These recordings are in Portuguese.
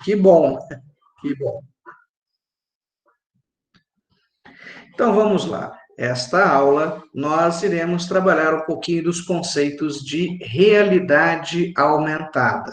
Que bom, que bom. Então, vamos lá. Esta aula, nós iremos trabalhar um pouquinho dos conceitos de realidade aumentada.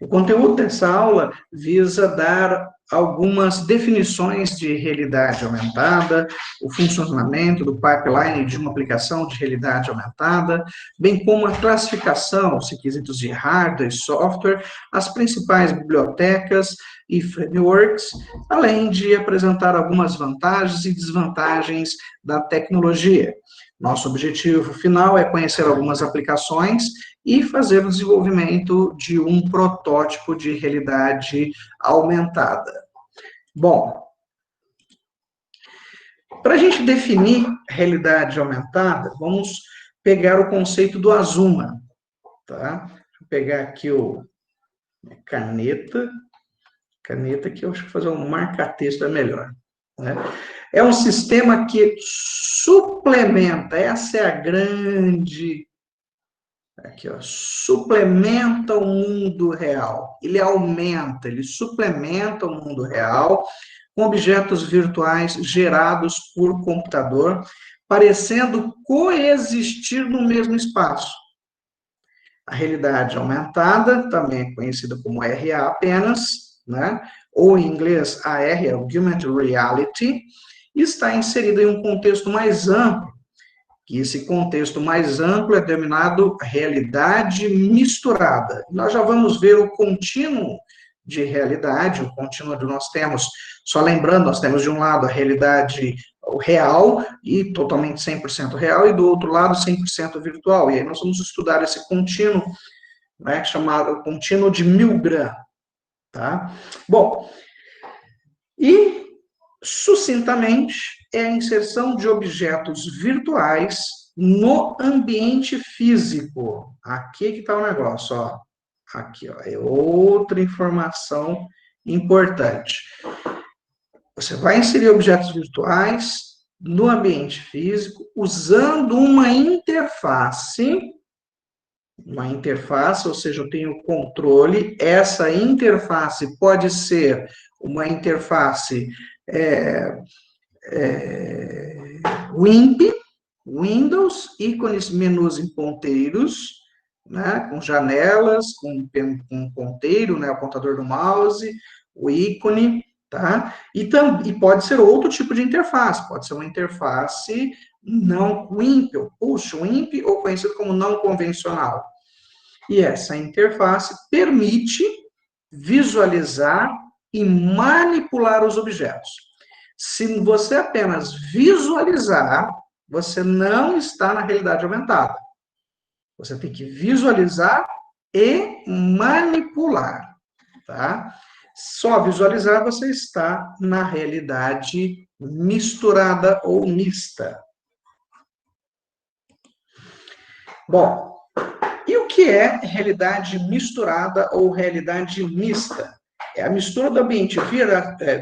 O conteúdo dessa aula visa dar algumas definições de realidade aumentada, o funcionamento do pipeline de uma aplicação de realidade aumentada, bem como a classificação, os requisitos de hardware e software, as principais bibliotecas e frameworks, além de apresentar algumas vantagens e desvantagens da tecnologia. Nosso objetivo final é conhecer algumas aplicações e fazer o desenvolvimento de um protótipo de realidade aumentada. Bom, para a gente definir realidade aumentada, vamos pegar o conceito do Azuma, tá? Vou pegar aqui a caneta que eu acho que fazer um marca-texto é melhor, né? É um sistema que suplementa, essa é a grande... Aqui, ó, suplementa o mundo real. Ele aumenta, ele suplementa o mundo real com objetos virtuais gerados por computador, parecendo coexistir no mesmo espaço. A realidade aumentada, também conhecida como RA apenas, né? Ou em inglês AR, Augmented Reality, está inserida em um contexto mais amplo, que esse contexto mais amplo é denominado realidade misturada. Nós já vamos ver o contínuo de realidade, o contínuo que nós temos, só lembrando, nós temos de um lado a realidade real, e totalmente 100% real, e do outro lado 100% virtual. E aí nós vamos estudar esse contínuo, né, chamado contínuo de Milgram, tá? Bom, e sucintamente, é a inserção de objetos virtuais no ambiente físico. Aqui que está o negócio, ó. Aqui, ó, é outra informação importante. Você vai inserir objetos virtuais no ambiente físico usando uma interface, ou seja, eu tenho controle. Essa interface pode ser uma interface WIMP, Windows, ícones, menus em ponteiros, né, com janelas, com ponteiro, né, o pontador do mouse, o ícone, tá? E pode ser outro tipo de interface, pode ser uma interface não WIMP, ou push WIMP, ou conhecido como não convencional. E essa interface permite visualizar e manipular os objetos. Se você apenas visualizar, você não está na realidade aumentada. Você tem que visualizar e manipular, tá? Só visualizar, você está na realidade misturada ou mista. Bom, e o que é realidade misturada ou realidade mista? É a mistura do ambiente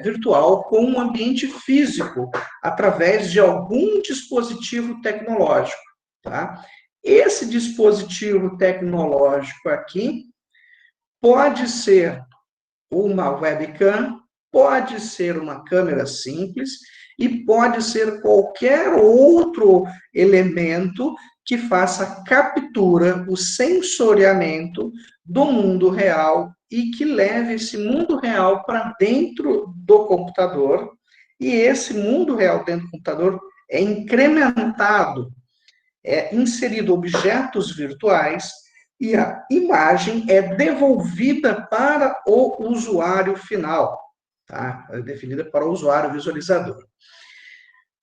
virtual com o ambiente físico, através de algum dispositivo tecnológico, tá? Esse dispositivo tecnológico aqui pode ser uma webcam, pode ser uma câmera simples e pode ser qualquer outro elemento que faça captura, o sensoriamento do mundo real e que leve esse mundo real para dentro do computador, e esse mundo real dentro do computador é incrementado, é inserido objetos virtuais e a imagem é devolvida para o usuário final, tá? É definida para o usuário visualizador.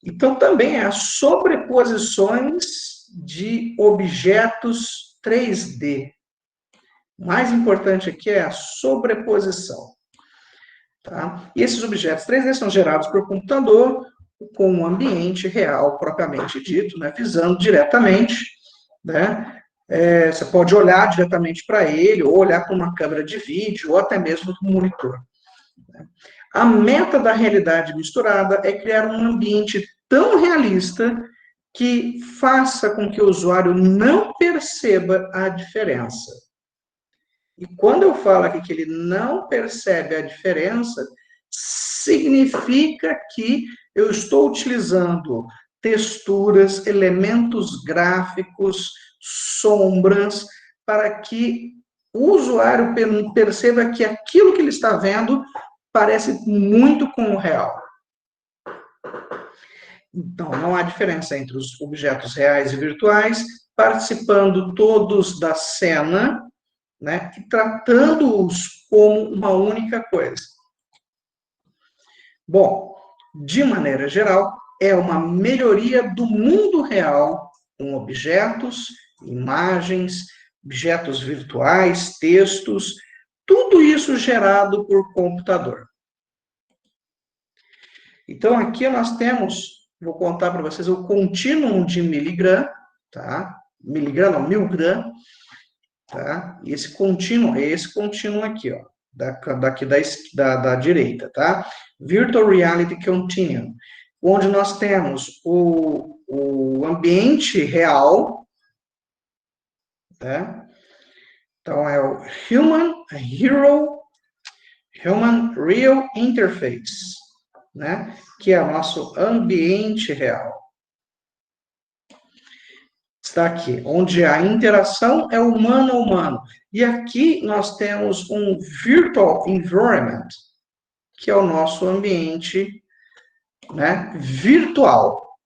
Então, também há sobreposições de objetos 3D. O mais importante aqui é a sobreposição, tá? E esses objetos 3D são gerados por computador com um ambiente real propriamente dito, né, visando diretamente, né? Você pode olhar diretamente para ele, ou olhar para uma câmera de vídeo, ou até mesmo no monitor, né? A meta da realidade misturada é criar um ambiente tão realista que faça com que o usuário não perceba a diferença. E quando eu falo aqui que ele não percebe a diferença, significa que eu estou utilizando texturas, elementos gráficos, sombras, para que o usuário perceba que aquilo que ele está vendo parece muito com o real. Então, não há diferença entre os objetos reais e virtuais, participando todos da cena, né, e tratando-os como uma única coisa. Bom, de maneira geral, é uma melhoria do mundo real com objetos, imagens, objetos virtuais, textos, tudo isso gerado por computador. Então, aqui nós temos, vou contar para vocês, o contínuo de miligram, tá? Miligram não, milgram, tá? E esse contínuo é esse contínuo aqui, ó, daqui da direita, tá? Virtual Reality Continuum, onde nós temos o ambiente real, tá? Então, é o Human Real Interface, né? Que é o nosso ambiente real. Está aqui, onde a interação é humano a humano. E aqui nós temos um Virtual Environment, que é o nosso ambiente, né, virtual,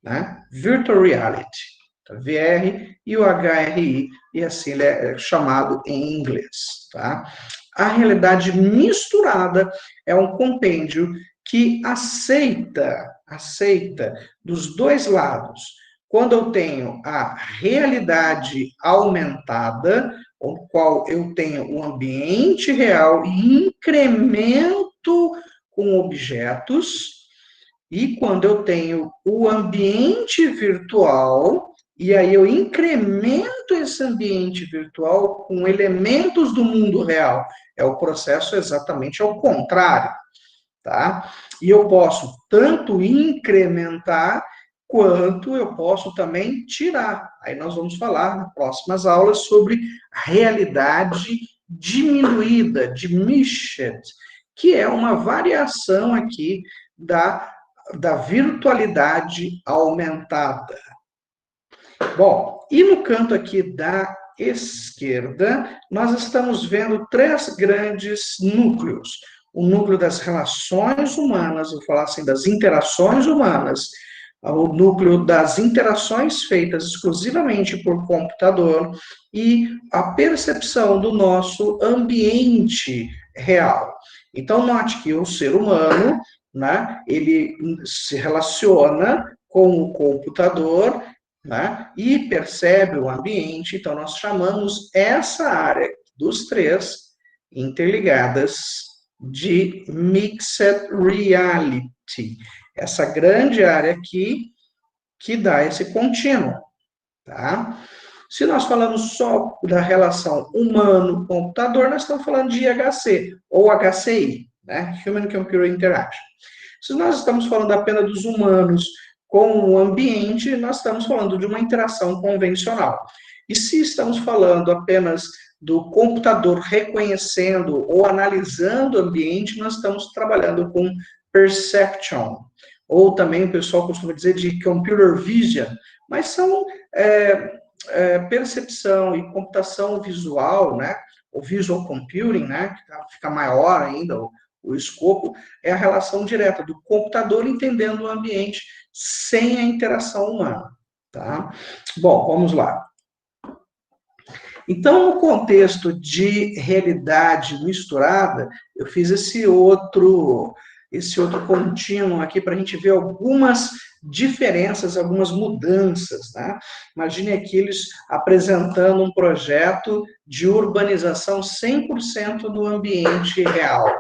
né? Virtual Reality, tá? VR e o HRI, e assim ele é chamado em inglês, tá? A realidade misturada é um compêndio que aceita dos dois lados. Quando eu tenho a realidade aumentada, o qual eu tenho um ambiente real e incremento com objetos, e quando eu tenho o ambiente virtual, e aí eu incremento esse ambiente virtual com elementos do mundo real. É o processo exatamente ao contrário, tá? E eu posso tanto incrementar, quanto eu posso também tirar. Aí nós vamos falar nas próximas aulas sobre realidade diminuída, diminished, que é uma variação aqui da virtualidade aumentada. Bom, e no canto aqui da esquerda, nós estamos vendo três grandes núcleos. O núcleo das relações humanas, vou falar assim, das interações humanas, o núcleo das interações feitas exclusivamente por computador e a percepção do nosso ambiente real. Então, note que o ser humano, né, ele se relaciona com o computador, né, e percebe o ambiente. Então, nós chamamos essa área dos três interligadas de Mixed Reality. Essa grande área aqui que dá esse contínuo, tá? Se nós falamos só da relação humano-computador, nós estamos falando de IHC, ou HCI, né? Human Computer Interaction. Se nós estamos falando apenas dos humanos com o ambiente, nós estamos falando de uma interação convencional. E se estamos falando apenas do computador reconhecendo ou analisando o ambiente, nós estamos trabalhando com perception, ou também o pessoal costuma dizer de computer vision, mas são percepção e computação visual, né? O visual computing, né? Que fica maior ainda o escopo, é a relação direta do computador entendendo o ambiente sem a interação humana, tá? Bom, vamos lá. Então, no contexto de realidade misturada, eu fiz esse outro contínuo aqui para a gente ver algumas diferenças, algumas mudanças, né? Imagine aqui eles apresentando um projeto de urbanização 100% no ambiente real,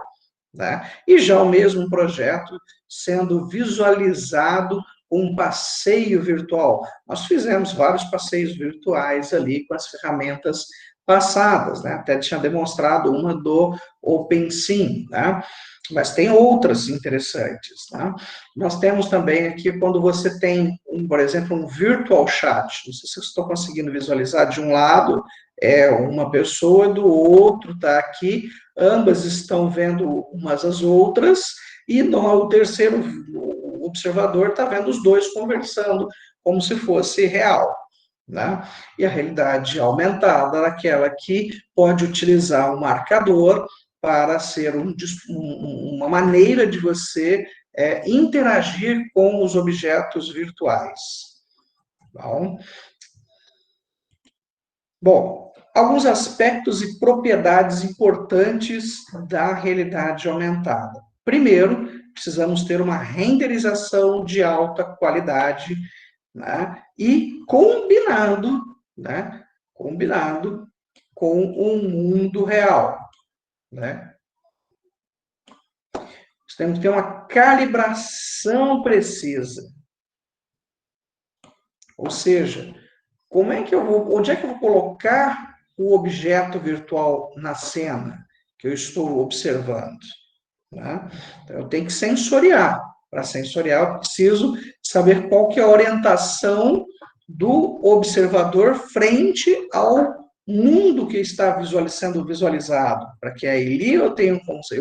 né? E já o mesmo projeto sendo visualizado um passeio virtual. Nós fizemos vários passeios virtuais ali com as ferramentas passadas, né? Até tinha demonstrado uma do OpenSim, né? Mas tem outras interessantes, né? Nós temos também aqui, quando você tem, por exemplo, um virtual chat, não sei se eu estou conseguindo visualizar, de um lado é uma pessoa, do outro está aqui, ambas estão vendo umas às outras, e o terceiro observador está vendo os dois conversando, como se fosse real. Né? E a realidade aumentada é aquela que pode utilizar um marcador para ser uma maneira de você interagir com os objetos virtuais. Bom, alguns aspectos e propriedades importantes da realidade aumentada. Primeiro, precisamos ter uma renderização de alta qualidade, né? E combinado com o mundo real, né? Nós temos que ter uma calibração precisa. Ou seja, onde é que eu vou colocar o objeto virtual na cena que eu estou observando? Né? Então, eu tenho que sensoriar. Para sensoriar, eu preciso saber qual que é a orientação do observador frente ao mundo que está sendo visualizado, para que aí eu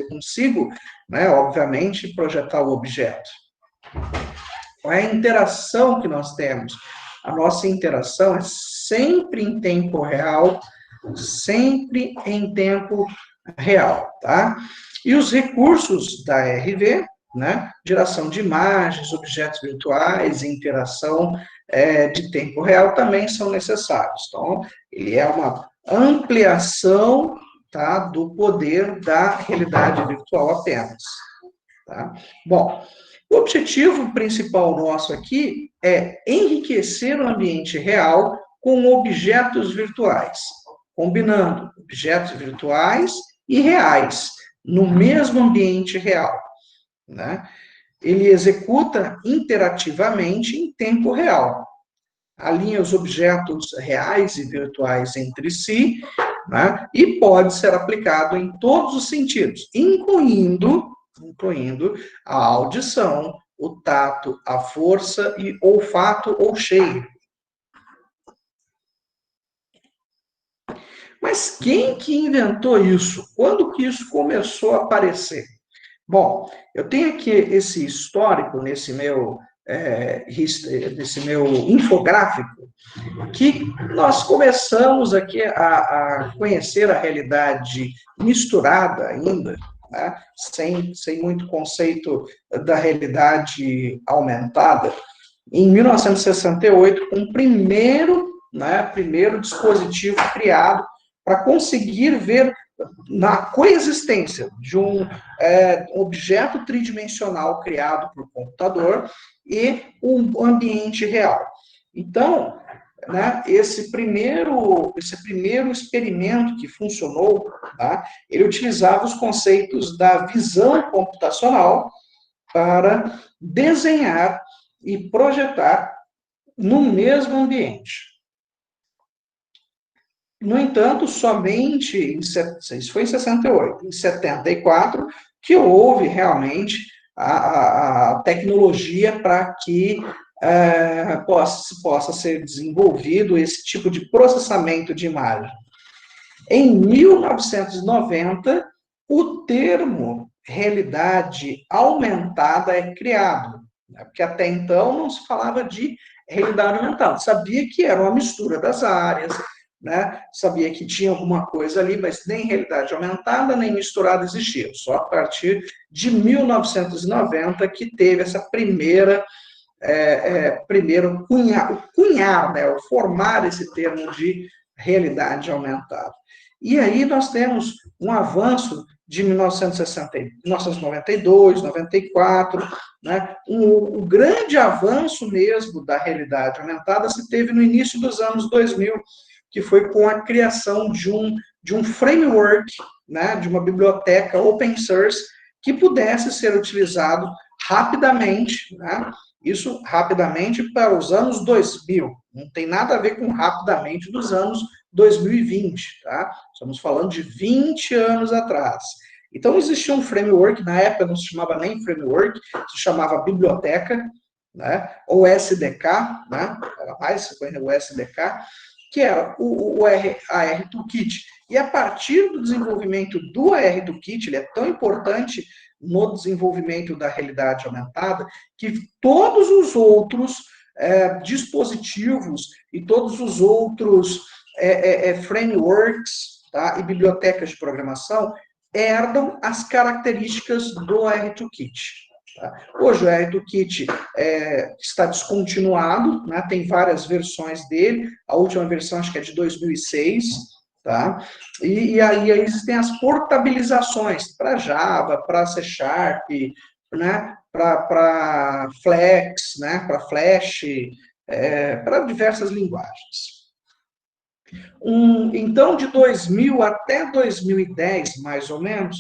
consigo, né, obviamente, projetar o objeto. Qual é a interação que nós temos? A nossa interação é sempre em tempo real, tá? E os recursos da RV, né? Geração de imagens, objetos virtuais, interação de tempo real também são necessários. Então, ele é uma ampliação, tá, do poder da realidade virtual apenas. Tá? Bom, o objetivo principal nosso aqui é enriquecer o ambiente real com objetos virtuais, combinando objetos virtuais e reais no mesmo ambiente real. Né? Ele executa interativamente em tempo real. Alinha os objetos reais e virtuais entre si, né? E pode ser aplicado em todos os sentidos, incluindo a audição, o tato, a força e olfato ou cheiro. Mas quem que inventou isso? Quando que isso começou a aparecer? Bom, eu tenho aqui esse histórico nesse meu infográfico, que nós começamos aqui a conhecer a realidade misturada ainda, né? sem muito conceito da realidade aumentada, em 1968, com o primeiro dispositivo criado para conseguir ver na coexistência de um objeto tridimensional criado por computador e um ambiente real. Então, né, esse primeiro experimento que funcionou, tá, ele utilizava os conceitos da visão computacional para desenhar e projetar no mesmo ambiente. No entanto, somente isso foi em 68, em 74, que houve realmente a tecnologia para que possa ser desenvolvido esse tipo de processamento de imagem. Em 1990, o termo realidade aumentada é criado, né? Porque até então não se falava de realidade aumentada, sabia que era uma mistura das áreas, né? Sabia que tinha alguma coisa ali, mas nem realidade aumentada, nem misturada existia. Só a partir de 1990 que teve essa primeiro cunhar, né? Formar esse termo de realidade aumentada. E aí nós temos um avanço de 1992, 94, né? O grande avanço mesmo da realidade aumentada se teve no início dos anos 2000, que foi com a criação de um framework, né, de uma biblioteca open source, que pudesse ser utilizado rapidamente, né, isso rapidamente para os anos 2000, não tem nada a ver com rapidamente dos anos 2020, tá? Estamos falando de 20 anos atrás. Então, existia um framework, na época não se chamava nem framework, se chamava biblioteca, né, ou SDK, né, era mais o SDK, que era o AR Toolkit. E a partir do desenvolvimento do AR Toolkit, ele é tão importante no desenvolvimento da realidade aumentada, que todos os outros dispositivos e todos os outros frameworks, tá, e bibliotecas de programação herdam as características do AR Toolkit. Tá? Hoje o AR Toolkit está descontinuado, né? Tem várias versões dele, a última versão acho que é de 2006, tá? E aí existem as portabilizações para Java, para C Sharp, né? Para Flex, né? Para Flash, para diversas linguagens. Então, de 2000 até 2010, mais ou menos,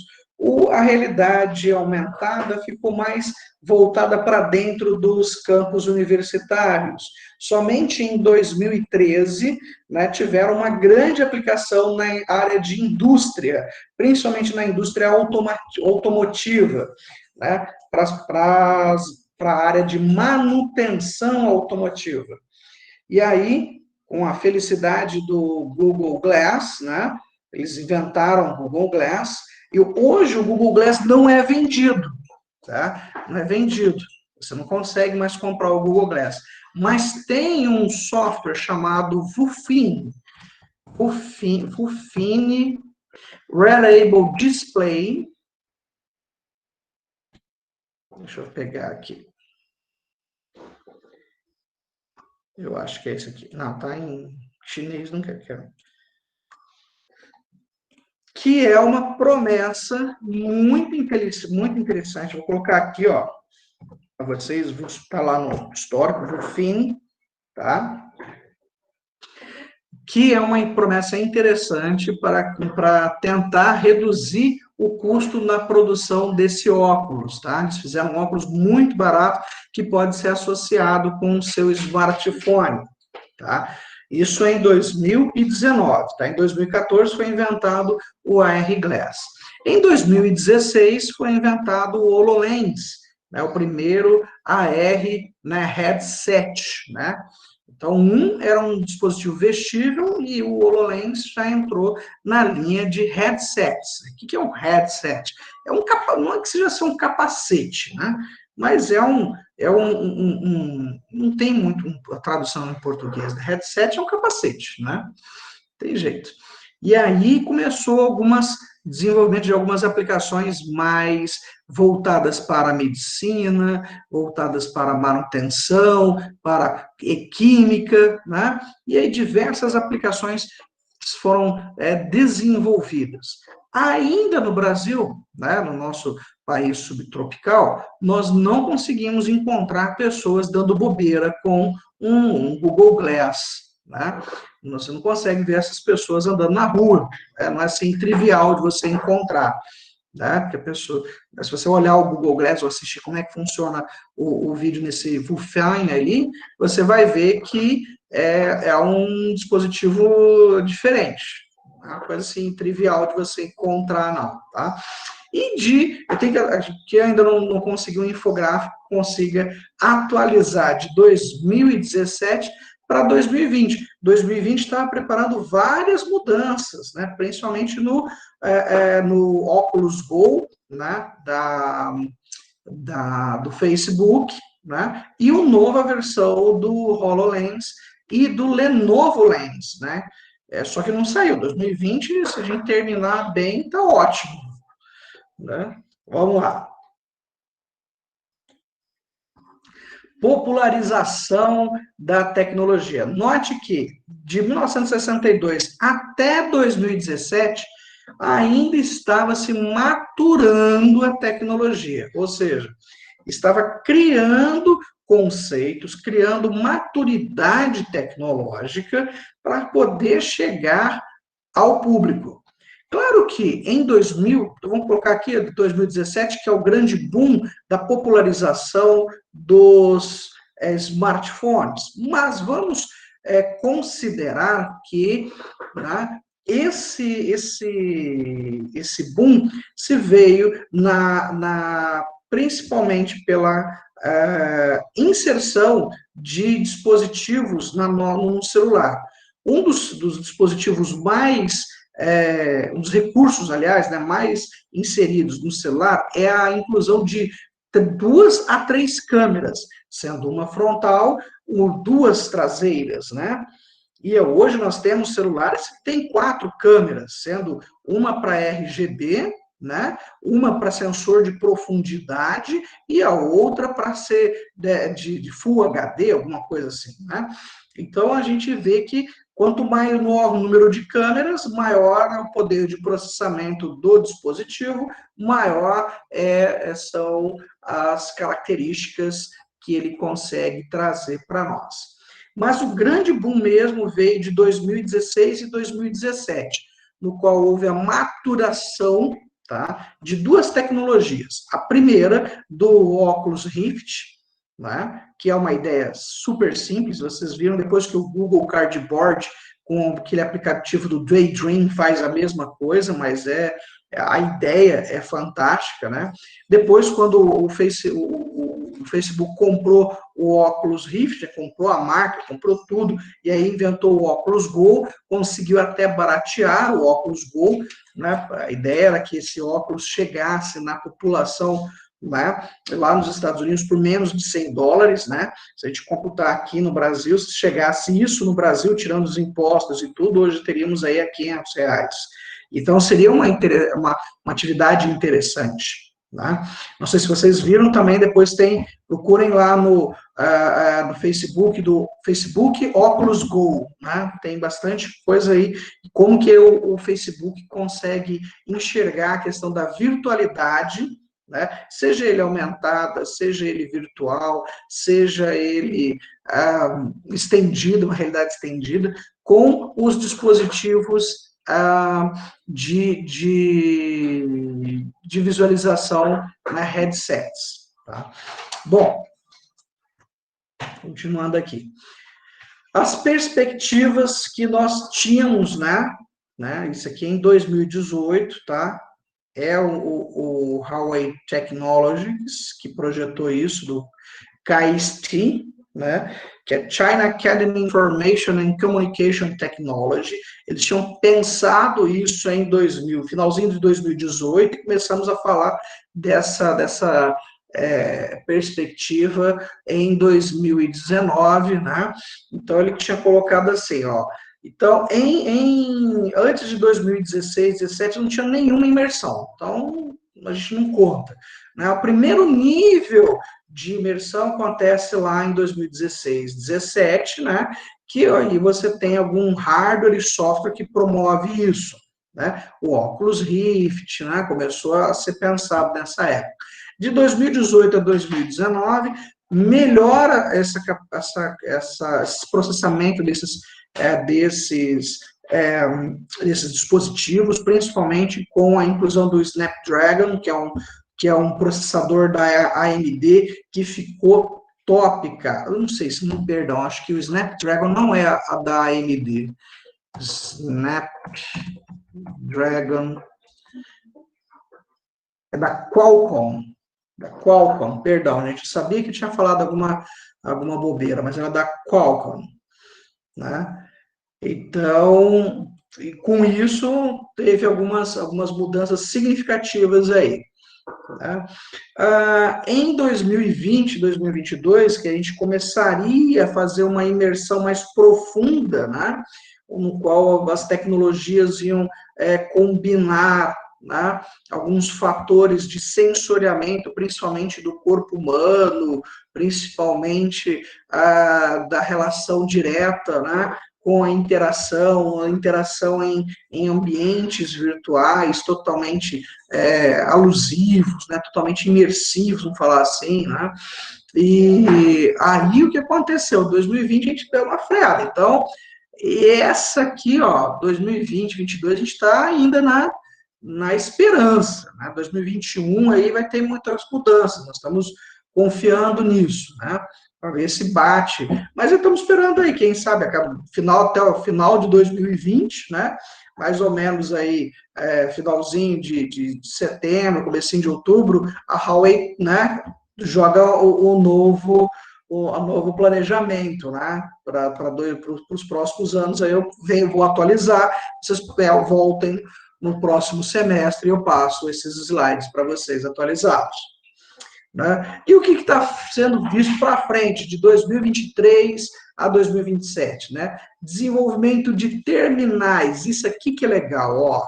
a realidade aumentada ficou mais voltada para dentro dos campos universitários. Somente em 2013, né, tiveram uma grande aplicação na área de indústria, principalmente na indústria automotiva, né, para a área de manutenção automotiva. E aí, com a felicidade do Google Glass, né? Eles inventaram o Google Glass, e hoje o Google Glass não é vendido, tá? Não é vendido. Você não consegue mais comprar o Google Glass. Mas tem um software chamado Wufine Wearable Display. Deixa eu pegar aqui. Eu acho que é esse aqui. Não, tá em chinês, não quero. Que é uma promessa muito interessante. Vou colocar aqui, ó, para vocês, vou estar lá no histórico, do fim, tá? Que é uma promessa interessante para tentar reduzir o custo na produção desse óculos, tá? Eles fizeram um óculos muito barato que pode ser associado com o seu smartphone, tá? Isso é em 2019, tá? Em 2014 foi inventado o AR Glass. Em 2016 foi inventado o HoloLens, né? O primeiro AR, né, headset, né? Então, era um dispositivo vestível e o HoloLens já entrou na linha de headsets. O que é um headset? Não é que seja só um capacete, né? Mas não tem muito a tradução em português. Headset é um capacete, né? Tem jeito. E aí começou desenvolvimento de algumas aplicações mais voltadas para a medicina, voltadas para a manutenção, para química, né? E aí diversas aplicações foram desenvolvidas. Ainda no Brasil, né, no nosso país subtropical, nós não conseguimos encontrar pessoas dando bobeira com um Google Glass, né? Você não consegue ver essas pessoas andando na rua, não é assim trivial de você encontrar, né? Porque a pessoa, se você olhar o Google Glass ou assistir como é que funciona o vídeo nesse Wufine ali, você vai ver que é um dispositivo diferente, não é uma coisa assim trivial de você encontrar, não, tá? Eu tenho que ainda não consegui um infográfico que consiga atualizar de 2017 para 2020. 2020 estava preparando várias mudanças, né? Principalmente no Oculus Go, né? Do Facebook, né? E uma nova versão do HoloLens e do Lenovo Lens, né? Só que não saiu. 2020, se a gente terminar bem, tá ótimo, né? Vamos lá. Popularização da tecnologia. Note que, de 1962 até 2017, ainda estava se maturando a tecnologia, ou seja, estava criando conceitos, criando maturidade tecnológica para poder chegar ao público. Claro que em 2000, vamos colocar aqui 2017, que é o grande boom da popularização dos smartphones, mas vamos considerar que, né, esse boom se veio principalmente pela inserção de dispositivos no celular. Um dos dispositivos mais, um dos recursos, aliás, né, mais inseridos no celular é a inclusão de 2 a 3 câmeras, sendo uma frontal ou 2 traseiras, né? E hoje nós temos celulares que têm 4 câmeras, sendo uma para RGB, né? Uma para sensor de profundidade e a outra para ser de Full HD, alguma coisa assim, né? Então a gente vê que quanto maior o número de câmeras, maior é o poder de processamento do dispositivo, maior são as características que ele consegue trazer para nós. Mas o grande boom mesmo veio de 2016 e 2017, no qual houve a maturação, tá, de 2 tecnologias. A primeira, do óculos Rift, né, que é uma ideia super simples. Vocês viram depois que o Google Cardboard, com aquele aplicativo do Daydream, faz a mesma coisa, mas a ideia é fantástica, né? Depois, quando o Facebook comprou o óculos Rift, comprou a marca, comprou tudo, e aí inventou o óculos Go, conseguiu até baratear o óculos Go, né? A ideia era que esse óculos chegasse na população, né, lá nos Estados Unidos por menos de $100, né? Se a gente computar aqui no Brasil, se chegasse isso no Brasil, tirando os impostos e tudo, hoje teríamos aí a R$500. Então, seria uma atividade interessante, né? Não sei se vocês viram também, depois procurem lá no Facebook, do Facebook Oculus Go, né? Tem bastante coisa aí, como que o Facebook consegue enxergar a questão da virtualidade, né? Seja ele aumentada, seja ele virtual, seja ele estendido, uma realidade estendida, com os dispositivos de visualização, né, headsets. Tá? Bom, continuando aqui. As perspectivas que nós tínhamos, né, isso aqui em 2018, tá? É o Huawei Technologies, que projetou isso, do KST, né, que é China Academy Information and Communication Technology. Eles tinham pensado isso em finalzinho de 2018, e começamos a falar dessa perspectiva em 2019, né? Então ele tinha colocado assim, ó. Então, antes de 2016, 2017, não tinha nenhuma imersão. Então, a gente não conta, né? O primeiro nível de imersão acontece lá em 2016, 2017, né? Que aí você tem algum hardware e software que promove isso, né? O Oculus Rift, né? Começou a ser pensado nessa época. De 2018 a 2019, melhora esse processamento desses dispositivos, principalmente com a inclusão do Snapdragon, que é um processador da AMD que ficou top, cara. Eu não sei se, perdão, acho que o Snapdragon não é a da AMD. Snapdragon é da Qualcomm. Perdão, gente, eu sabia que tinha falado alguma bobeira, mas era da Qualcomm, né? Então, com isso, teve algumas mudanças significativas aí, né? Em 2020, 2022, que a gente começaria a fazer uma imersão mais profunda, né? No qual as tecnologias iam combinar, né, alguns fatores de sensoriamento, principalmente do corpo humano, principalmente da relação direta, né, com a interação em ambientes virtuais totalmente alusivos, né, totalmente imersivos, vamos falar assim, né? E aí o que aconteceu? Em 2020 a gente deu uma freada. Então, essa aqui, ó, 2020, 2022, a gente está ainda na esperança, né? 2021 aí vai ter muitas mudanças, nós estamos confiando nisso, né? Para ver se bate. Mas estamos esperando aí, quem sabe, até o final de 2020, né? Mais ou menos aí, finalzinho de setembro, comecinho de outubro, a Huawei, né, joga o o novo planejamento, né? Para os próximos anos, aí eu vou atualizar, vocês voltem no próximo semestre e eu passo esses slides para vocês atualizados. Né? E o que está sendo visto para frente, de 2023 a 2027? Né? Desenvolvimento de terminais, isso aqui que é legal, ó.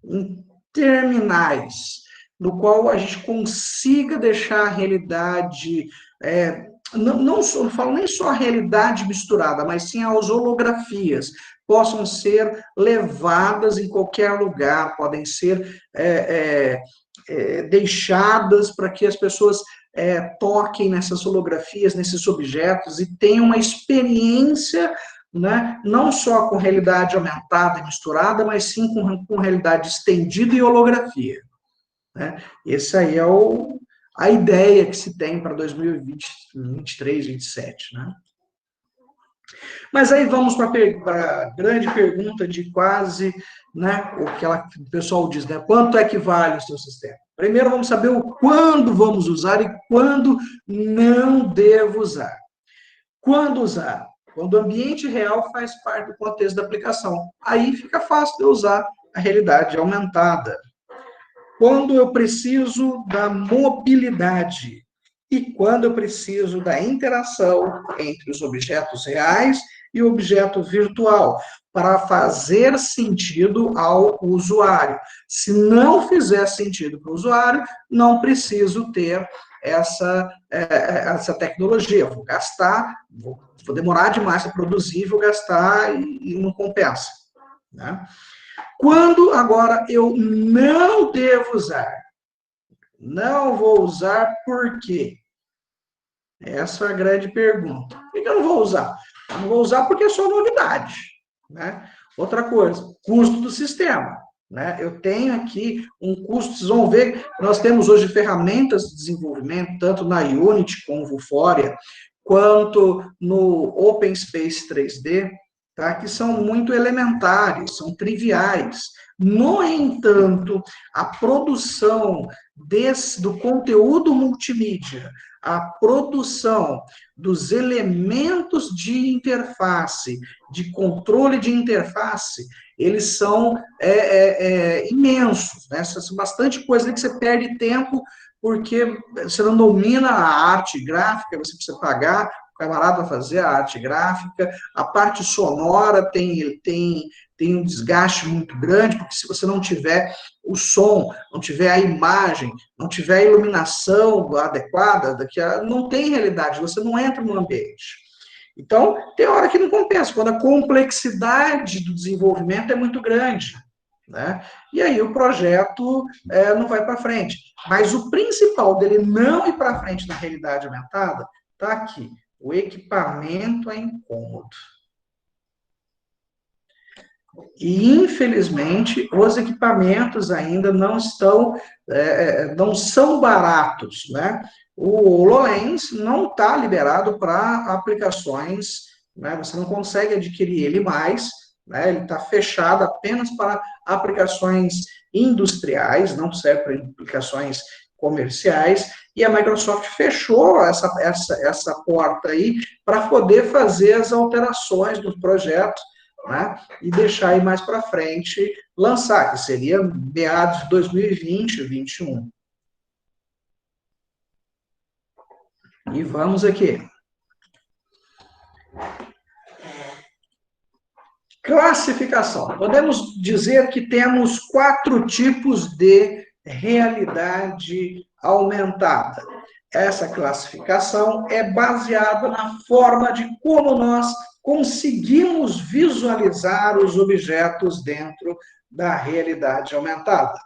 Em terminais, no qual a gente consiga deixar a realidade, não falo nem só a realidade misturada, mas sim as holografias, possam ser levadas em qualquer lugar, podem ser deixadas para que as pessoas toquem nessas holografias, nesses objetos, e tenham uma experiência, né, não só com realidade aumentada e misturada, mas sim com realidade estendida e holografia. Né? Essa aí é a ideia que se tem para 2023, 2027. Né? Mas aí vamos para a grande pergunta de quase, né, o que o pessoal diz, né, quanto é que vale o seu sistema? Primeiro vamos saber o quando vamos usar e quando não devo usar. Quando usar? Quando o ambiente real faz parte do contexto da aplicação. Aí fica fácil de usar a realidade aumentada. Quando eu preciso da mobilidade e quando eu preciso da interação entre os objetos reais e o objeto virtual, para fazer sentido ao usuário. Se não fizer sentido para o usuário, não preciso ter essa tecnologia. Vou gastar, vou demorar demais para produzir, vou gastar e não compensa. Né? Quando agora eu não devo usar? Não vou usar por quê? Essa é a grande pergunta. Por que eu não vou usar? Eu não vou usar porque é só novidade. Né? Outra coisa, custo do sistema. Né? Eu tenho aqui um custo, vocês vão ver, nós temos hoje ferramentas de desenvolvimento, tanto na Unity com o Vuforia, quanto no OpenSpace 3D, tá? Que são muito elementares, são triviais. No entanto, a produção do conteúdo multimídia, a produção dos elementos de interface, de controle de interface, eles são imensos, né? São bastante coisa que você perde tempo porque você não domina a arte gráfica, você precisa pagar o camarada para fazer a arte gráfica, a parte sonora tem um desgaste muito grande, porque se você não tiver o som, não tiver a imagem, não tiver a iluminação adequada, não tem realidade, você não entra no ambiente. Então, tem hora que não compensa, quando a complexidade do desenvolvimento é muito grande. Né? E aí o projeto não vai para frente. Mas o principal dele não ir para frente na realidade aumentada está aqui. O equipamento é incômodo. E, infelizmente, os equipamentos ainda não são baratos, né? O HoloLens não está liberado para aplicações, né? Você não consegue adquirir ele mais, né? Ele está fechado apenas para aplicações industriais, não serve para aplicações comerciais, e a Microsoft fechou essa porta aí para poder fazer as alterações dos projetos, né, e deixar aí mais para frente lançar, que seria meados de 2020, 2021. E vamos aqui. Classificação. Podemos dizer que temos 4 tipos de realidade aumentada. Essa classificação é baseada na forma de como nós conseguimos visualizar os objetos dentro da realidade aumentada.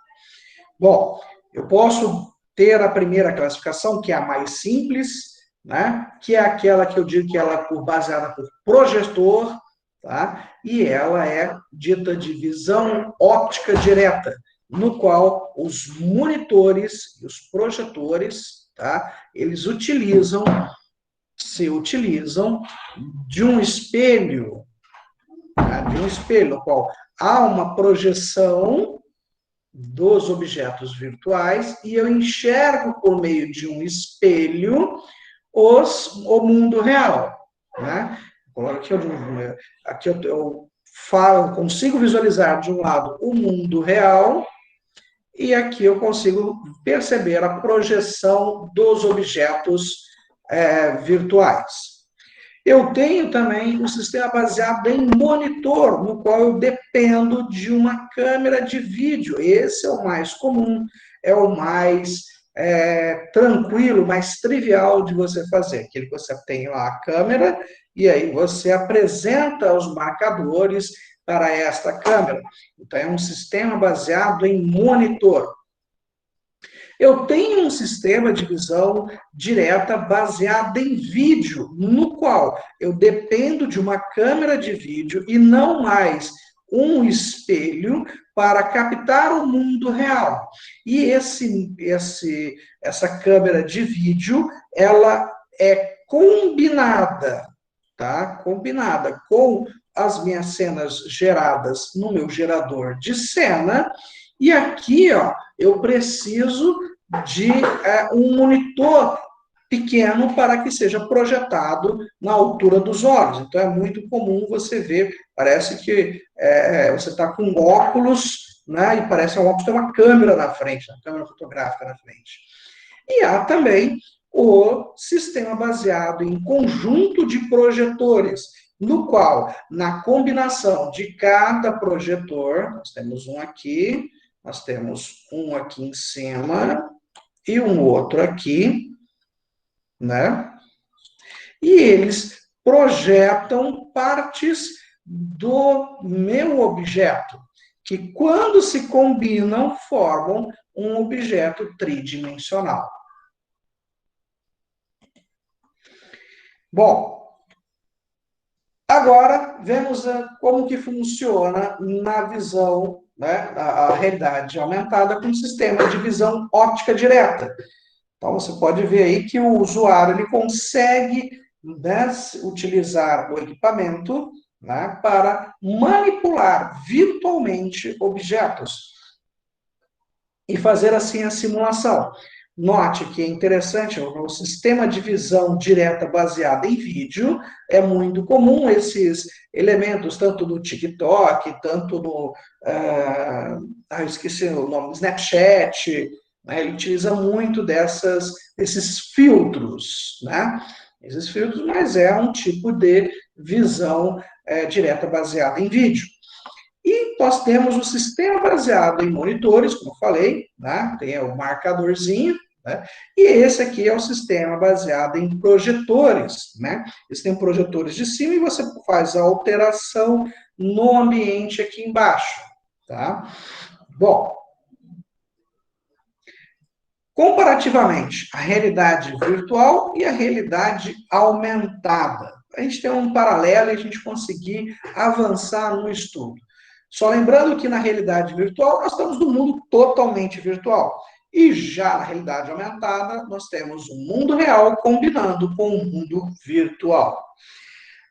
Bom, eu posso ter a primeira classificação, que é a mais simples, né? Que é aquela que eu digo que ela é baseada por projetor, tá? E ela é dita de visão óptica direta, no qual os monitores e os projetores, tá? Eles se utilizam de um espelho, tá? De um espelho no qual há uma projeção, dos objetos virtuais e eu enxergo por meio de um espelho o mundo real, né? Aqui eu consigo visualizar de um lado o mundo real e aqui eu consigo perceber a projeção dos objetos virtuais. Eu tenho também um sistema baseado em monitor, no qual eu dependo de uma câmera de vídeo. Esse é o mais comum, é o mais tranquilo, mais trivial de você fazer. Aquele que você tem lá a câmera, e aí você apresenta os marcadores para esta câmera. Então, é um sistema baseado em monitor. Eu tenho um sistema de visão direta baseado em vídeo, no qual eu dependo de uma câmera de vídeo e não mais um espelho para captar o mundo real. E essa câmera de vídeo, ela é combinada, tá? Combinada com as minhas cenas geradas no meu gerador de cena. E aqui, ó, eu preciso de um monitor pequeno para que seja projetado na altura dos olhos. Então, é muito comum você ver, parece que você está com óculos, né, e parece um óculos tem uma câmera na frente, uma câmera fotográfica na frente. E há também o sistema baseado em conjunto de projetores, no qual, na combinação de cada projetor, nós temos um aqui, nós temos um aqui em cima, e um outro aqui, né? E eles projetam partes do meu objeto, que quando se combinam, formam um objeto tridimensional. Bom, agora vemos como que funciona na visão, né, a realidade aumentada com o sistema de visão óptica direta. Então, você pode ver aí que o usuário ele consegue, né, utilizar o equipamento, né, para manipular virtualmente objetos e fazer assim a simulação. Note que é interessante, o sistema de visão direta baseado em vídeo é muito comum, esses elementos, tanto no TikTok, tanto no, esqueci o nome, Snapchat, né, ele utiliza muito desses filtros, né? Esses filtros, mas é um tipo de visão direta baseada em vídeo. E nós temos o sistema baseado em monitores, como eu falei, né? Tem o marcadorzinho, né? E esse aqui é o sistema baseado em projetores, né? Eles têm projetores de cima e você faz a alteração no ambiente aqui embaixo, tá? Bom, comparativamente, a realidade virtual e a realidade aumentada. A gente tem um paralelo e a gente conseguir avançar no estudo. Só lembrando que na realidade virtual nós estamos no mundo totalmente virtual. E já na realidade aumentada, nós temos o mundo real combinando com o mundo virtual.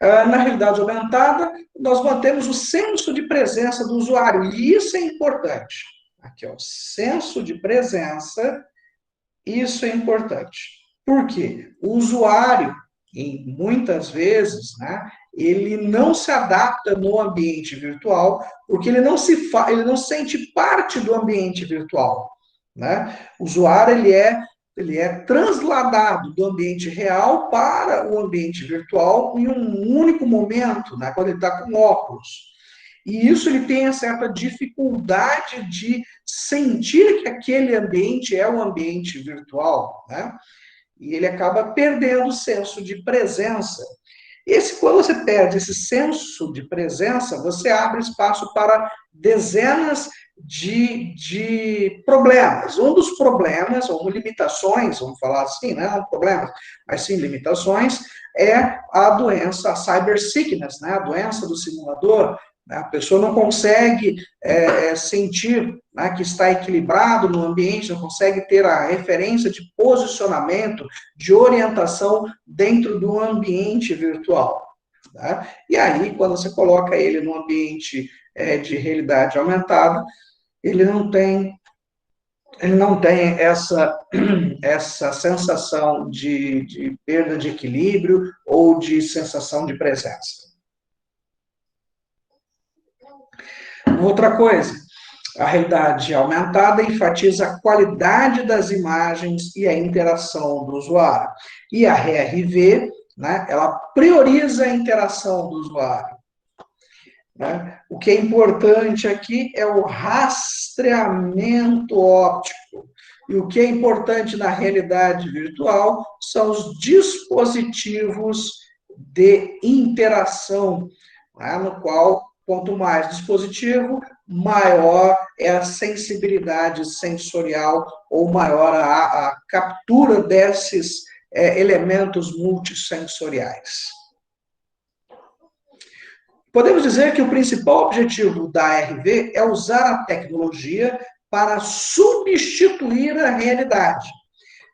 Na realidade aumentada, nós mantemos o senso de presença do usuário, e isso é importante. Aqui, ó, senso de presença, isso é importante. Por quê? O usuário, muitas vezes, né, ele não se adapta no ambiente virtual, porque ele ele não sente parte do ambiente virtual, né? O usuário, ele é transladado do ambiente real para o ambiente virtual em um único momento, né, quando ele está com óculos. E isso ele tem uma certa dificuldade de sentir que aquele ambiente é um ambiente virtual, né? E ele acaba perdendo o senso de presença. Quando você perde esse senso de presença, você abre espaço para dezenas de problemas. Um dos problemas, ou limitações, vamos falar assim, né? Não problemas, mas sim limitações, é a doença, a cyber sickness, né? A doença do simulador. A pessoa não consegue sentir, né, que está equilibrado no ambiente, não consegue ter a referência de posicionamento, de orientação dentro do ambiente virtual. Tá? E aí, quando você coloca ele no ambiente de realidade aumentada, ele não tem ele não tem essa sensação de perda de equilíbrio ou de sensação de presença. Outra coisa, a realidade aumentada enfatiza a qualidade das imagens e a interação do usuário. E a RRV, né, ela prioriza a interação do usuário. Né? O que é importante aqui é o rastreamento óptico. E o que é importante na realidade virtual são os dispositivos de interação, né, no qual, quanto mais dispositivo, maior é a sensibilidade sensorial ou maior a captura desses elementos multissensoriais. Podemos dizer que o principal objetivo da RV é usar a tecnologia para substituir a realidade.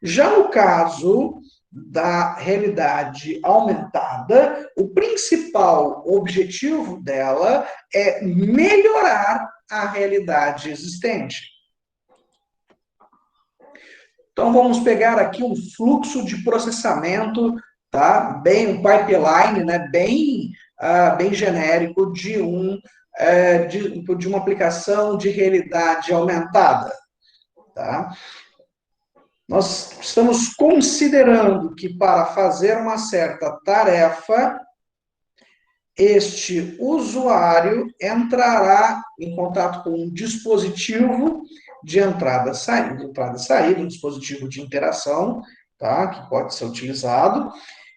Já no caso da realidade aumentada, o principal objetivo dela é melhorar a realidade existente. Então, vamos pegar aqui um fluxo de processamento, tá? Bem, um pipeline, né? Bem genérico de uma aplicação de realidade aumentada, tá? Nós estamos considerando que para fazer uma certa tarefa, este usuário entrará em contato com um dispositivo de entrada e saída, um dispositivo de interação, tá? Que pode ser utilizado.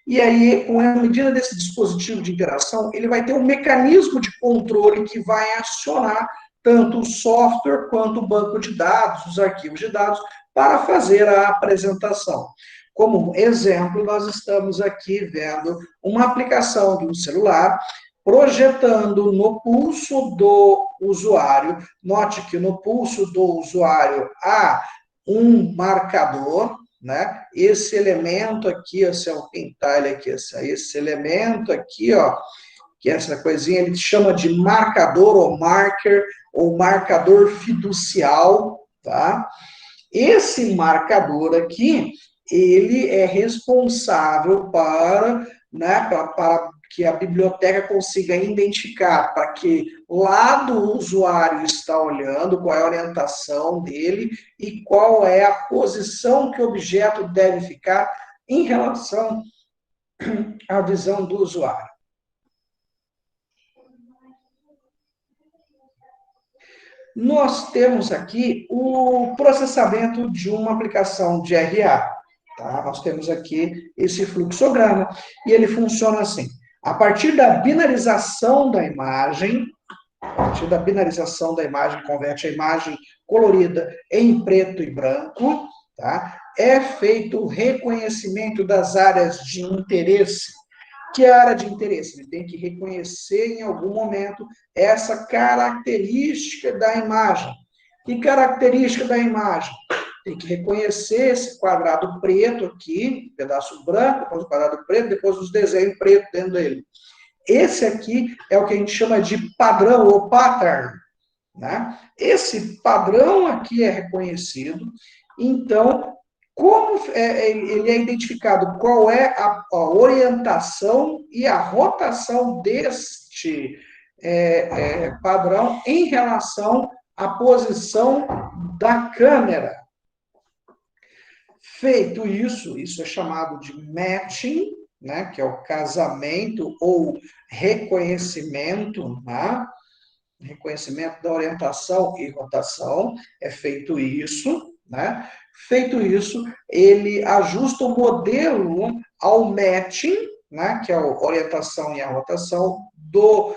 E aí, com a medida desse dispositivo de interação, ele vai ter um mecanismo de controle que vai acionar tanto o software quanto o banco de dados, os arquivos de dados, para fazer a apresentação. Como exemplo, nós estamos aqui vendo uma aplicação de um celular projetando no pulso do usuário. Note que no pulso do usuário há um marcador, né? Esse elemento aqui, ó, se eu pintar ele aqui, esse elemento aqui, ó, que é essa coisinha, ele chama de marcador ou marcador fiducial, tá? Esse marcador aqui, ele é responsável para que a biblioteca consiga identificar para que lado o usuário está olhando, qual é a orientação dele e qual é a posição que o objeto deve ficar em relação à visão do usuário. Nós temos aqui o processamento de uma aplicação de RA. Tá? Nós temos aqui esse fluxograma e ele funciona assim. A partir da binarização da imagem, converte a imagem colorida em preto e branco, tá? É feito o reconhecimento das áreas de interesse. Que é a área de interesse? Ele tem que reconhecer em algum momento essa característica da imagem. Que característica da imagem? Tem que reconhecer esse quadrado preto aqui, pedaço branco, depois o quadrado preto, depois os desenhos pretos dentro dele. Esse aqui é o que a gente chama de padrão ou pattern, né? Esse padrão aqui é reconhecido, então, como ele é identificado, qual é a orientação e a rotação deste padrão em relação à posição da câmera. Feito isso, isso é chamado de matching, né, que é o casamento ou reconhecimento, né? Reconhecimento da orientação e rotação, é feito isso, né? Feito isso, ele ajusta o modelo ao matching, né, que é a orientação e a rotação do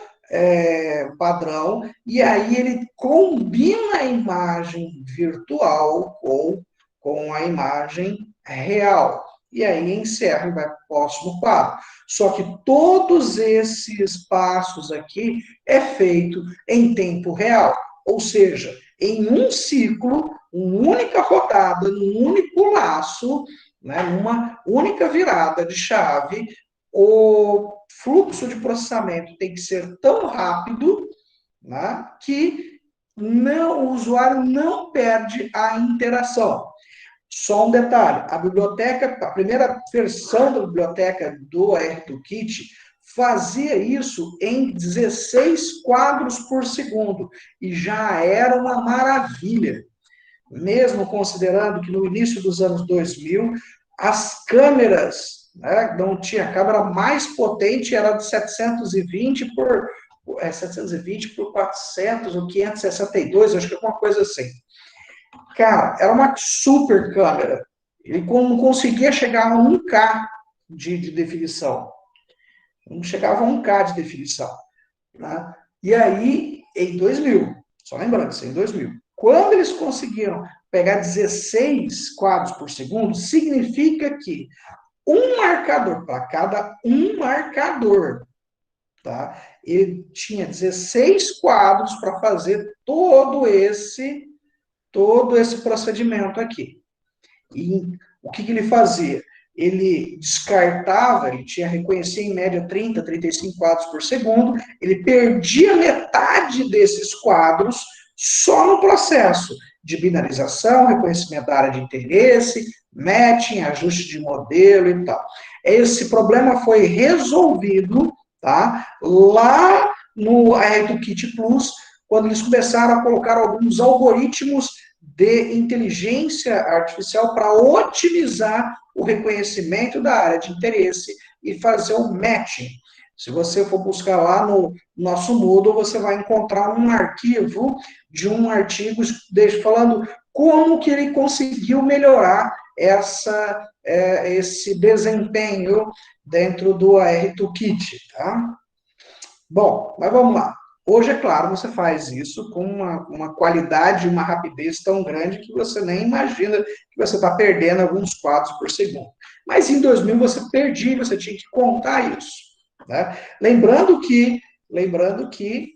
padrão, e aí ele combina a imagem virtual com a imagem real. E aí encerra e vai para o próximo quadro. Só que todos esses passos aqui é feito em tempo real. Ou seja, em um ciclo, uma única rodada, num único laço, né, numa única virada de chave, o fluxo de processamento tem que ser tão rápido, né, que não, o usuário não perde a interação. Só um detalhe, a biblioteca, a primeira versão da biblioteca do ARToolkit fazia isso em 16 quadros por segundo, e já era uma maravilha. Mesmo considerando que no início dos anos 2000, as câmeras, né, não tinha, a câmera mais potente era de 720 por 720 por 400 ou 562, acho que alguma coisa assim. Cara, era uma super câmera. Ele não conseguia chegar a 1K de definição. Não chegava a 1K de definição. Né? E aí, em 2000, só lembrando, isso em 2000, quando eles conseguiram pegar 16 quadros por segundo, significa que um marcador, para cada um marcador, tá? Ele tinha 16 quadros para fazer todo esse procedimento aqui. E o que ele fazia? Ele descartava, ele tinha reconhecer em média 30, 35 quadros por segundo, ele perdia metade desses quadros só no processo de binarização, reconhecimento da área de interesse, matching, ajuste de modelo e tal. Esse problema foi resolvido, tá? Lá no ARToolkit Plus, quando eles começaram a colocar alguns algoritmos de inteligência artificial para otimizar o reconhecimento da área de interesse e fazer um matching. Se você for buscar lá no nosso Moodle, você vai encontrar um arquivo de um artigo falando como que ele conseguiu melhorar esse desempenho dentro do ARToolkit, tá? Bom, mas vamos lá. Hoje, é claro, você faz isso com uma qualidade e uma rapidez tão grande que você nem imagina que você está perdendo alguns quadros por segundo. Mas em 2000 você perdia, você tinha que contar isso. Né? Lembrando que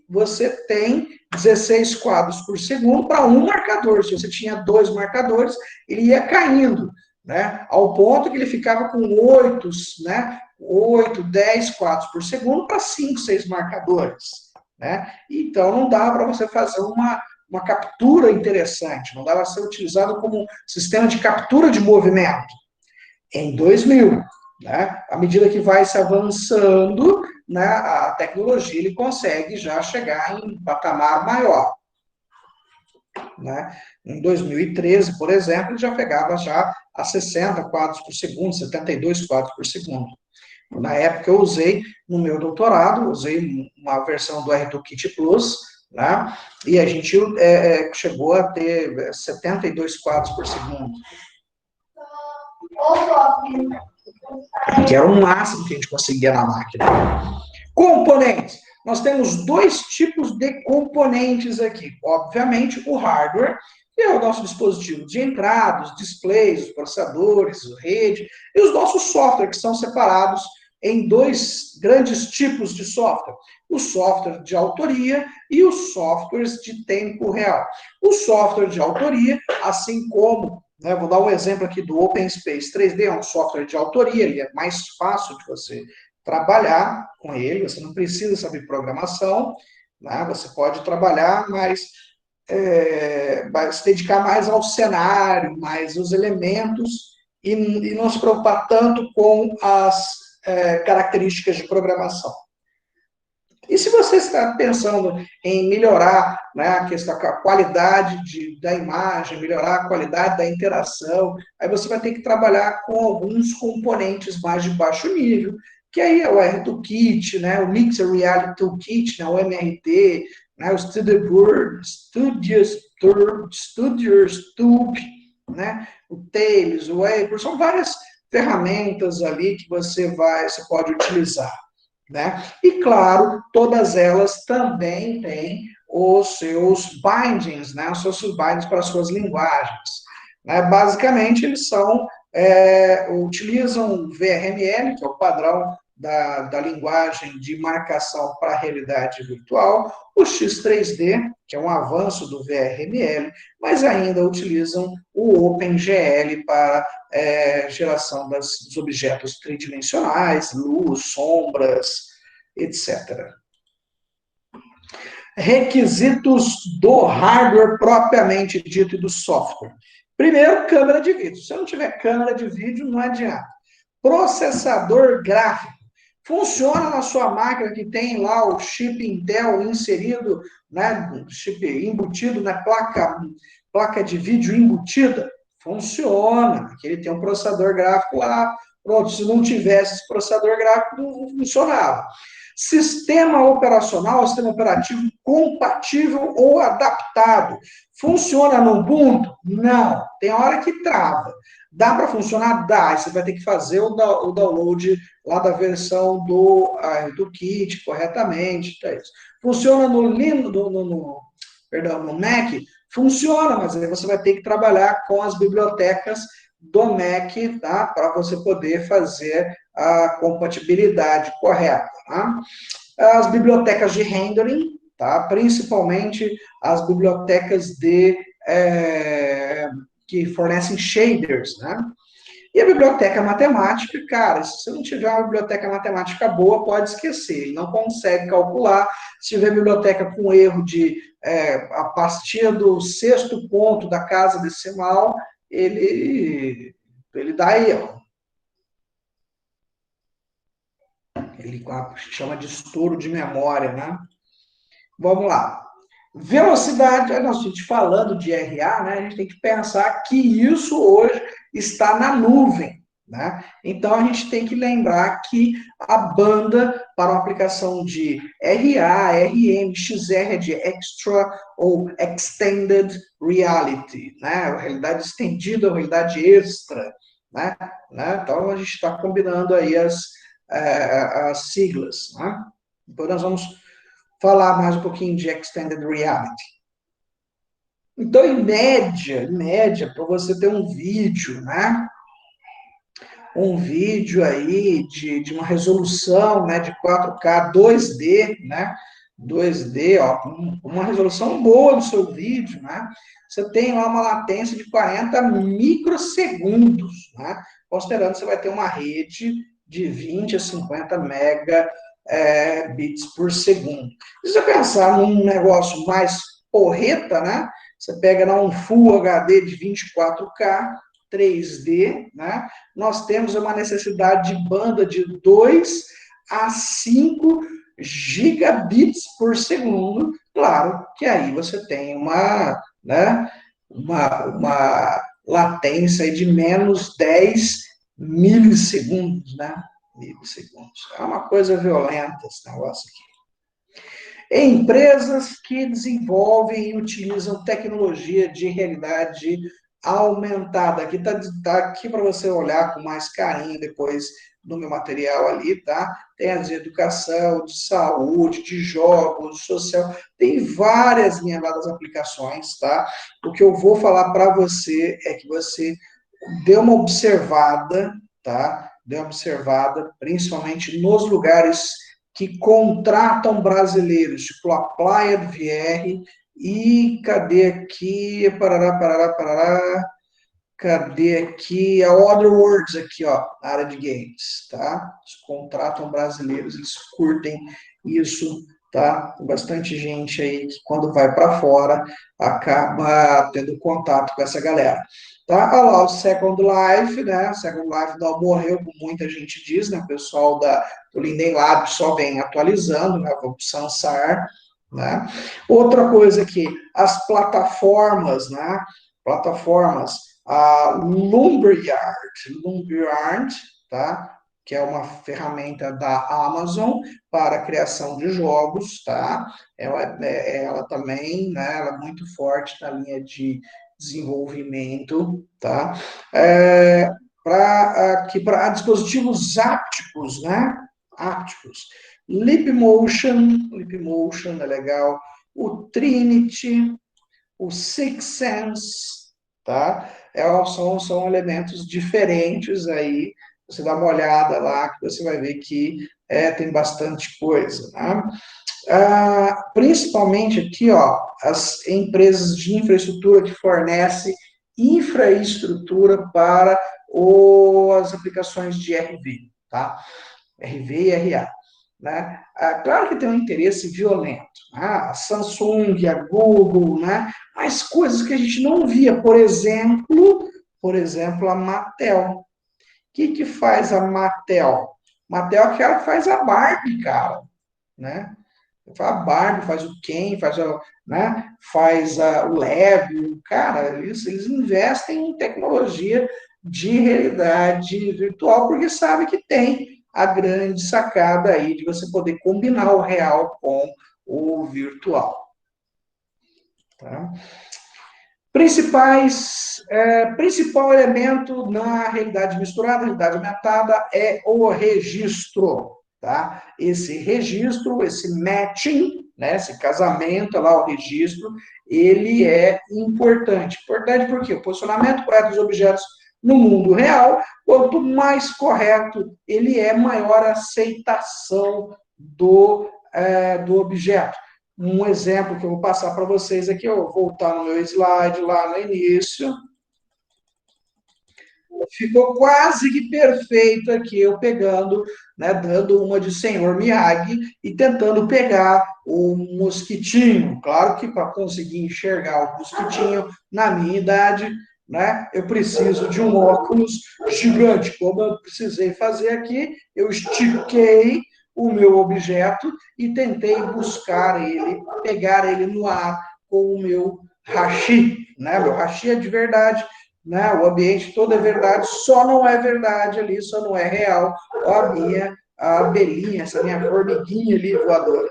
você tem 16 quadros por segundo para um marcador. Se você tinha 2 marcadores, ele ia caindo, né? Ao ponto que ele ficava com 8, né? 8, 10 quadros por segundo para 5, 6 marcadores. Né? Então, não dá para você fazer uma captura interessante, não dá para ser utilizado como sistema de captura de movimento. Em 2000, né? À medida que vai se avançando, né, a tecnologia ele consegue já chegar em um patamar maior. Né? Em 2013, por exemplo, ele já pegava já a 60 quadros por segundo, 72 quadros por segundo. Na época eu usei, no meu doutorado, usei uma versão do ARToolkit Plus, né? E a gente chegou a ter 72 quadros por segundo. Que era o máximo que a gente conseguia na máquina. Componentes. Nós temos 2 tipos de componentes aqui. Obviamente, o hardware, que é o nosso dispositivo de entrada, os displays, os processadores, a rede, e os nossos softwares, que são separados em 2 grandes tipos de software. O software de autoria e os softwares de tempo real. O software de autoria, assim como, né, vou dar um exemplo aqui do OpenSpace 3D, é um software de autoria, ele é mais fácil de você trabalhar com ele, você não precisa saber programação, né? Você pode trabalhar, mas vai se dedicar mais ao cenário, mais aos elementos, e não se preocupar tanto com as características de programação. E se você está pensando em melhorar, né, a qualidade da imagem, melhorar a qualidade da interação, aí você vai ter que trabalhar com alguns componentes mais de baixo nível, que aí é o ARToolkit, né, o Mixed Reality Toolkit, né, o MRT, né, o Studios Tube, né, o Tails, o Vapor, são várias ferramentas ali que você pode utilizar. Né? E, claro, todas elas também têm os seus bindings, né? Os seus bindings para as suas linguagens. Né? Basicamente, eles utilizam o VRML, que é o padrão da linguagem de marcação para a realidade virtual, o X3D, que é um avanço do VRML, mas ainda utilizam o OpenGL para geração dos objetos tridimensionais, luz, sombras, etc. Requisitos do hardware propriamente dito e do software. Primeiro, câmera de vídeo. Se eu não tiver câmera de vídeo, não adianta. Processador gráfico. Funciona na sua máquina que tem lá o chip Intel inserido, né, chip embutido na placa de vídeo embutida? Funciona, porque ele tem um processador gráfico lá. Pronto, se não tivesse esse processador gráfico, não funcionava. Sistema operacional, sistema operativo compatível ou adaptado. Funciona no Ubuntu? Não. Tem hora que trava. Dá para funcionar? Dá. Aí você vai ter que fazer o download lá da versão do kit corretamente. Tá isso. Funciona no Linux, no Mac? Funciona, mas aí você vai ter que trabalhar com as bibliotecas do Mac, tá? Para você poder fazer a compatibilidade correta, tá? As bibliotecas de rendering, tá? Principalmente as bibliotecas que fornecem shaders, né? E a biblioteca matemática, cara, se você não tiver uma biblioteca matemática boa, pode esquecer, ele não consegue calcular. Se tiver biblioteca com erro a partir do sexto ponto da casa decimal, ele dá erro. Ele chama de estouro de memória, né? Vamos lá. Velocidade, a gente falando de RA, né, a gente tem que pensar que isso hoje está na nuvem, né? Então a gente tem que lembrar que a banda para uma aplicação de RA, RM, XR é de Extra ou Extended Reality, né? Realidade estendida, realidade extra, né? Então a gente está combinando aí as siglas, né? Depois nós vamos falar mais um pouquinho de Extended Reality. Então, em média, para você ter um vídeo, né? Um vídeo aí de uma resolução, né, de 4K 2D, né? 2D, ó, com uma resolução boa do seu vídeo, né? Você tem lá uma latência de 40 microsegundos, né? Considerando que você vai ter uma rede de 20 a 50 bits por segundo. Se você pensar num negócio mais porreta, né? Você pega lá um Full HD de 24K, 3D, né? Nós temos uma necessidade de banda de 2 a 5 gigabits por segundo. Claro que aí você tem né, uma latência de menos 10 milissegundos, né? Milissegundos. É uma coisa violenta esse negócio aqui. Empresas que desenvolvem e utilizam tecnologia de realidade aumentada. Aqui tá aqui para você olhar com mais carinho depois no meu material ali, tá? Tem as de educação, de saúde, de jogos, social, tem várias minhas aplicações, tá? O que eu vou falar para você é que você dê uma observada, tá? Dê uma observada, principalmente nos lugares que contratam brasileiros, tipo Applied VR e cadê aqui, cadê aqui a Other Worlds aqui, ó, na área de games, tá? Eles contratam brasileiros, eles curtem isso, tá? Tem bastante gente aí que quando vai para fora acaba tendo contato com essa galera. Tá? Olha lá, o Second Life, né? Second Life não morreu, como muita gente diz, né? O pessoal do Linden Lab só vem atualizando, né? Vamos Sansar, né? Outra coisa aqui, as plataformas, né? Plataformas, a Lumberyard, tá? Que é uma ferramenta da Amazon para a criação de jogos, tá? Ela também, né? Ela é muito forte na linha de desenvolvimento, tá? Para dispositivos ápticos, né? Ápticos. Leapmotion é legal. O Trinity, o Six Sense, tá? São elementos diferentes aí. Você dá uma olhada lá, que você vai ver que tem bastante coisa, né? Principalmente aqui, ó, as empresas de infraestrutura que fornecem infraestrutura para as aplicações de RV, tá? RV e RA. né? Claro que tem um interesse violento, né? A Samsung, a Google, né? Mas coisas que a gente não via, por exemplo, a Mattel. O que faz a Mattel? Mattel é aquela que faz a Barbie, cara, né? Faz a Barbie, faz o Ken, faz o Lego. Cara, eles investem em tecnologia de realidade virtual, porque sabe que tem a grande sacada aí de você poder combinar o real com o virtual. Tá? Principal elemento na realidade misturada, realidade aumentada, é o registro, tá? Esse registro, esse matching, né, esse casamento, lá o registro, ele é importante. Importante porque o posicionamento correto dos objetos no mundo real, quanto mais correto ele é, maior a aceitação do objeto. Um exemplo que eu vou passar para vocês aqui, eu vou voltar no meu slide lá no início. Ficou quase que perfeito aqui, eu pegando, né, dando uma de senhor Miyagi e tentando pegar o mosquitinho. Claro que para conseguir enxergar o mosquitinho, na minha idade, né, eu preciso de um óculos gigante. Como eu precisei fazer aqui, eu estiquei o meu objeto e tentei buscar ele, pegar ele no ar com o meu hashi, né? Meu hashi é de verdade, né? O ambiente todo é verdade, só não é verdade ali, só não é real a abelhinha, essa minha formiguinha ali voadora.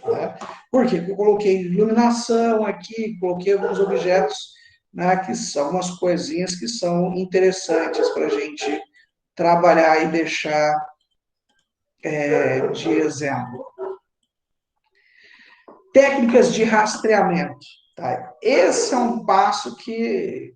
Né? Por quê? Porque eu coloquei iluminação aqui, coloquei alguns objetos, né, que são umas coisinhas que são interessantes para a gente trabalhar e deixar de exemplo. Técnicas de rastreamento. Tá? Esse é um passo que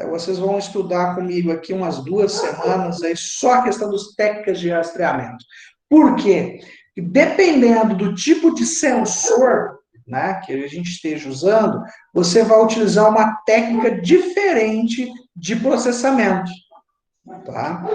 vocês vão estudar comigo aqui umas 2 semanas, aí, só a questão das técnicas de rastreamento. Por quê? Dependendo do tipo de sensor, né, que a gente esteja usando, você vai utilizar uma técnica diferente de processamento. Tá?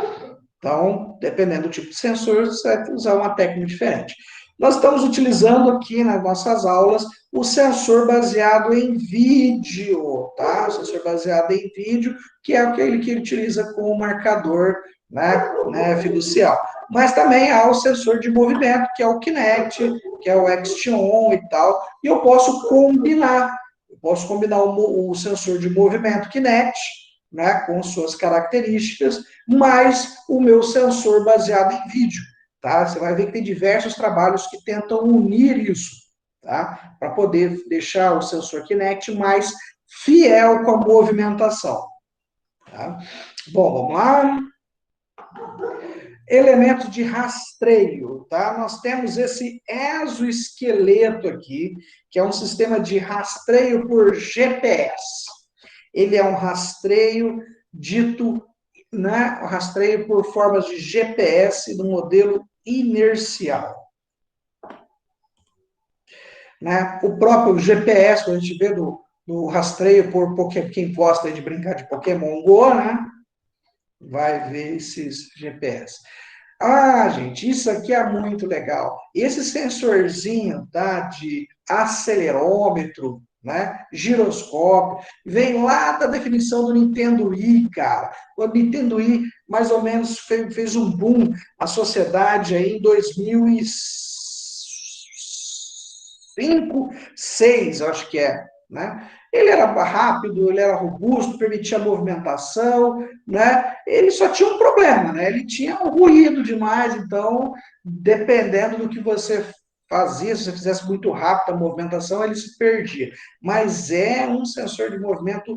Então, dependendo do tipo de sensor, você vai usar uma técnica diferente. Nós estamos utilizando aqui nas nossas aulas o sensor baseado em vídeo, tá? O sensor baseado em vídeo, que é aquele que ele utiliza como marcador, né, fiducial. Mas também há o sensor de movimento, que é o Kinect, que é o Action e tal, e eu posso combinar. Eu posso combinar o sensor de movimento Kinect, né, com suas características, mais o meu sensor baseado em vídeo. Tá? Você vai ver que tem diversos trabalhos que tentam unir isso, tá? Para poder deixar o sensor Kinect mais fiel com a movimentação. Tá? Bom, vamos lá. Elementos de rastreio, tá? Nós temos esse exoesqueleto aqui, que é um sistema de rastreio por GPS. Ele é um rastreio dito, né, rastreio por formas de GPS do modelo inercial. Né? O próprio GPS, quando a gente vê do rastreio por quem gosta de brincar de Pokémon Go, né? Vai ver esses GPS. Ah, gente, isso aqui é muito legal. Esse sensorzinho, tá, de acelerômetro, né, giroscópio, vem lá da definição do Nintendo Wii, cara. O Nintendo Wii, mais ou menos, fez um boom na sociedade aí em 2005, 2006, acho que é, né? Ele era rápido, ele era robusto, permitia movimentação, né? Ele só tinha um problema, né? Ele tinha um ruído demais, então, dependendo do que você fazia, se você fizesse muito rápido a movimentação, ele se perdia. Mas é um sensor de movimento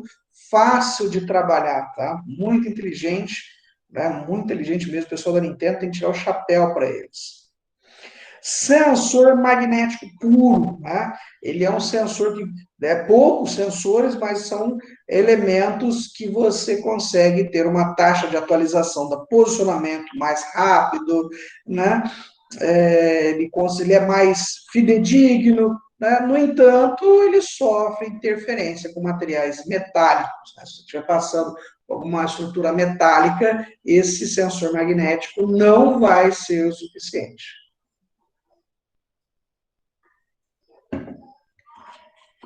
fácil de trabalhar, tá? Muito inteligente, né? Muito inteligente mesmo. O pessoal da Nintendo tem que tirar o chapéu para eles. Sensor magnético puro, né? Ele é um sensor que poucos sensores, mas são elementos que você consegue ter uma taxa de atualização do posicionamento mais rápido, né? Ele é mais fidedigno, né? No entanto, ele sofre interferência com materiais metálicos, né? Se você estiver passando por alguma estrutura metálica, esse sensor magnético não vai ser o suficiente.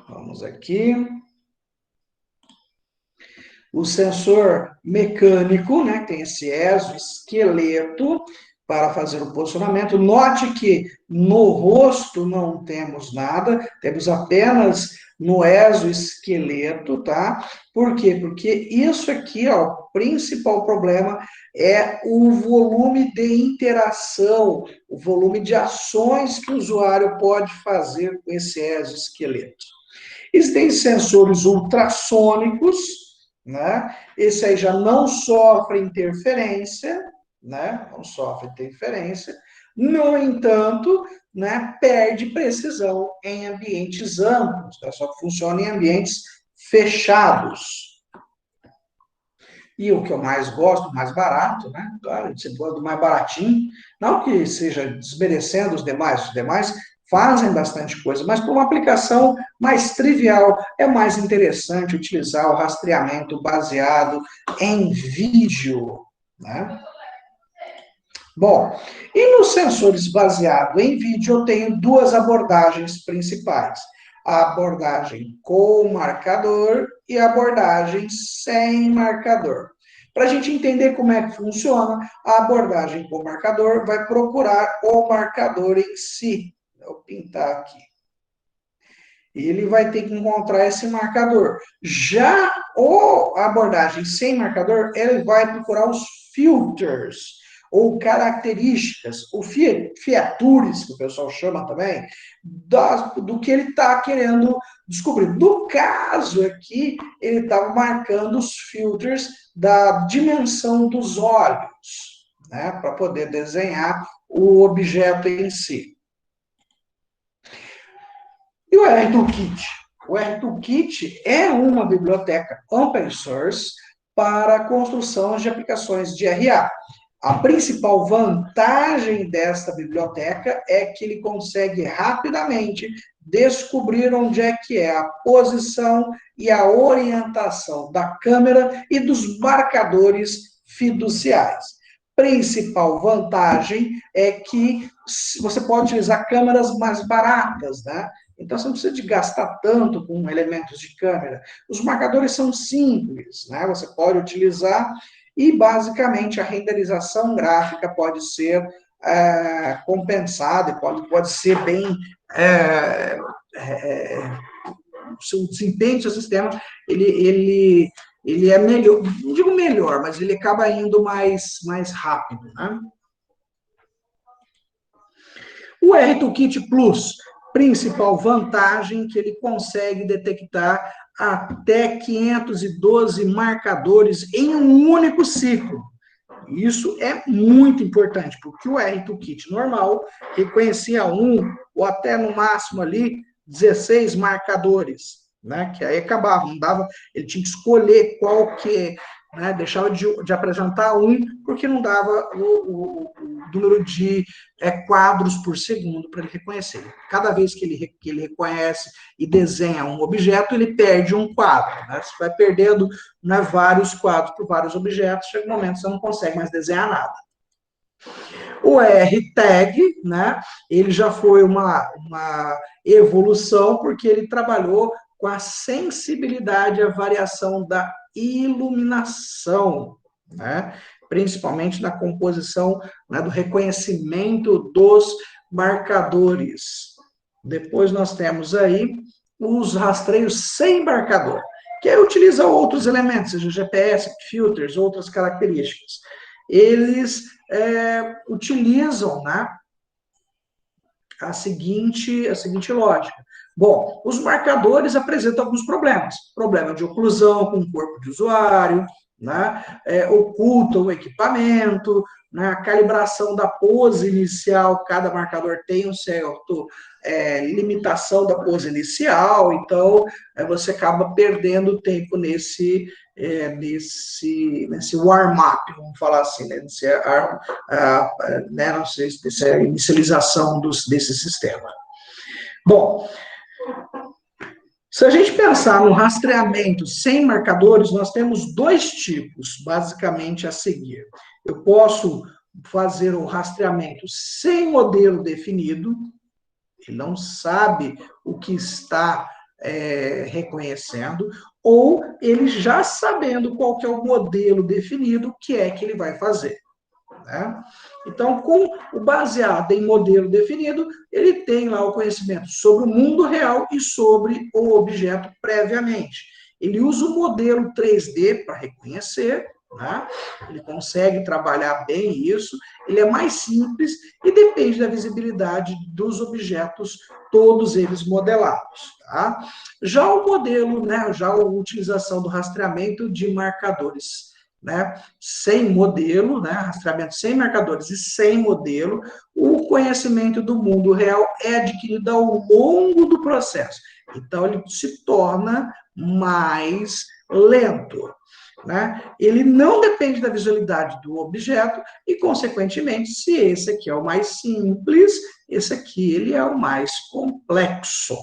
Vamos aqui. O sensor mecânico, né, tem esse exoesqueleto para fazer o posicionamento. Note que no rosto não temos nada, temos apenas no exoesqueleto, tá? Por quê? Porque isso aqui, ó, o principal problema é o volume de interação, o volume de ações que o usuário pode fazer com esse exoesqueleto. Existem sensores ultrassônicos, né? Esse aí já não sofre interferência, né? Não sofre interferência. No entanto, né, perde precisão em ambientes amplos, tá? Só funciona em ambientes fechados. E o que eu mais gosto, mais barato, né? Claro, você gosta do mais baratinho. Não que seja desmerecendo os demais fazem bastante coisa, mas para uma aplicação mais trivial, é mais interessante utilizar o rastreamento baseado em vídeo, né? Bom, e nos sensores baseados em vídeo, eu tenho duas abordagens principais. A abordagem com marcador e a abordagem sem marcador. Para a gente entender como é que funciona, a abordagem com marcador vai procurar o marcador em si. Vou pintar aqui. Ele vai ter que encontrar esse marcador. Já a abordagem sem marcador, ele vai procurar os filters, ou características, ou features, que o pessoal chama também, do que ele está querendo descobrir. No caso aqui, ele estava marcando os filters da dimensão dos olhos, né, para poder desenhar o objeto em si. E o RToolKit? O RToolKit é uma biblioteca open source para a construção de aplicações de RA. A principal vantagem desta biblioteca é que ele consegue rapidamente descobrir onde é que é a posição e a orientação da câmera e dos marcadores fiduciais. Principal vantagem é que você pode utilizar câmeras mais baratas, né? Então, você não precisa de gastar tanto com elementos de câmera. Os marcadores são simples, né? Você pode utilizar e, basicamente, a renderização gráfica pode ser compensada, pode ser bem... o desempenho do seu sistema, ele é melhor, não digo melhor, mas ele acaba indo mais rápido, né? O RToolKit Plus, principal vantagem que ele consegue detectar até 512 marcadores em um único ciclo. Isso é muito importante, porque o RToolKit normal reconhecia um ou até no máximo ali 16 marcadores, né? Que aí acabava, não dava, ele tinha que escolher qual que, né? Deixava de apresentar um, porque não dava o número de quadros por segundo para ele reconhecer. Cada vez que ele reconhece e desenha um objeto, ele perde um quadro, né? Você vai perdendo, né, vários quadros por vários objetos, chega um momento que você não consegue mais desenhar nada. O RTag, né, ele já foi uma evolução, porque ele trabalhou com a sensibilidade à variação da iluminação, né, principalmente na composição, né, do reconhecimento dos marcadores. Depois nós temos aí os rastreios sem marcador, que aí utiliza outros elementos, seja GPS, filters, outras características. Eles utilizam, né, a seguinte lógica. Bom, os marcadores apresentam alguns problemas. Problema de oclusão com o corpo de usuário, né, ocultam o equipamento, né, a calibração da pose inicial, cada marcador tem um certo limitação da pose inicial, então você acaba perdendo tempo nesse warm-up, vamos falar assim, né, nessa inicialização desse sistema. Bom, Se a gente pensar no rastreamento sem marcadores, nós temos dois tipos, basicamente, a seguir. Eu posso fazer o rastreamento sem modelo definido, ele não sabe o que está reconhecendo, ou ele já sabendo qual que é o modelo definido, o que é que ele vai fazer. Né? Então, com o baseado em modelo definido, ele tem lá o conhecimento sobre o mundo real e sobre o objeto previamente. Ele usa o modelo 3D para reconhecer, né? Ele consegue trabalhar bem isso, ele é mais simples e depende da visibilidade dos objetos, todos eles modelados. Tá? Já o modelo, né, já a utilização do rastreamento de marcadores, né, sem modelo, né, rastreamento sem marcadores e sem modelo, o conhecimento do mundo real é adquirido ao longo do processo. Então, ele se torna mais lento. Né? Ele não depende da visualidade do objeto e, consequentemente, se esse aqui é o mais simples, esse aqui ele é o mais complexo.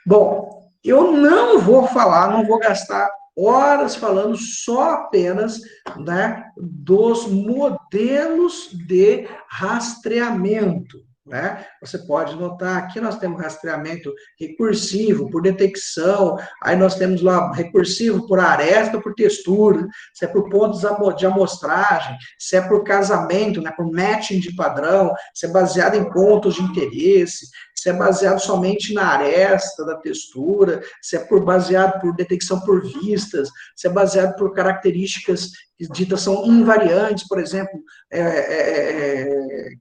Bom, eu não vou falar, não vou gastar horas falando só apenas, né, dos modelos de rastreamento. Né? Você pode notar aqui nós temos rastreamento recursivo por detecção, aí nós temos lá recursivo por aresta, por textura, se é por pontos de amostragem, se é por casamento, né, por matching de padrão, se é baseado em pontos de interesse, se é baseado somente na aresta da textura, se é baseado por detecção por vistas, se é baseado por características que ditas são invariantes, por exemplo,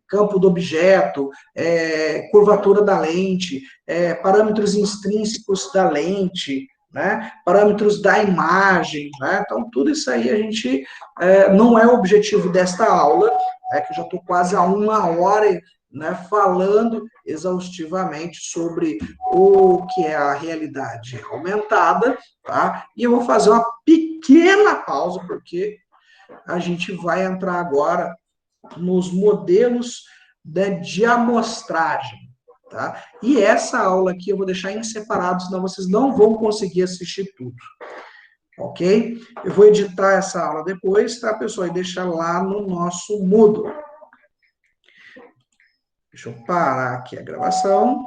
campo do objeto, curvatura da lente, parâmetros intrínsecos da lente, né, parâmetros da imagem, né? Então, tudo isso aí a gente não é o objetivo desta aula, que eu já estou quase a 1 hora, né, falando exaustivamente sobre o que é a realidade aumentada, tá? E eu vou fazer uma pequena pausa, porque a gente vai entrar agora nos modelos de amostragem, tá? E essa aula aqui eu vou deixar em separado, senão vocês não vão conseguir assistir tudo. Ok? Eu vou editar essa aula depois, tá, pessoal? E deixar lá no nosso Moodle. Deixa eu parar aqui a gravação.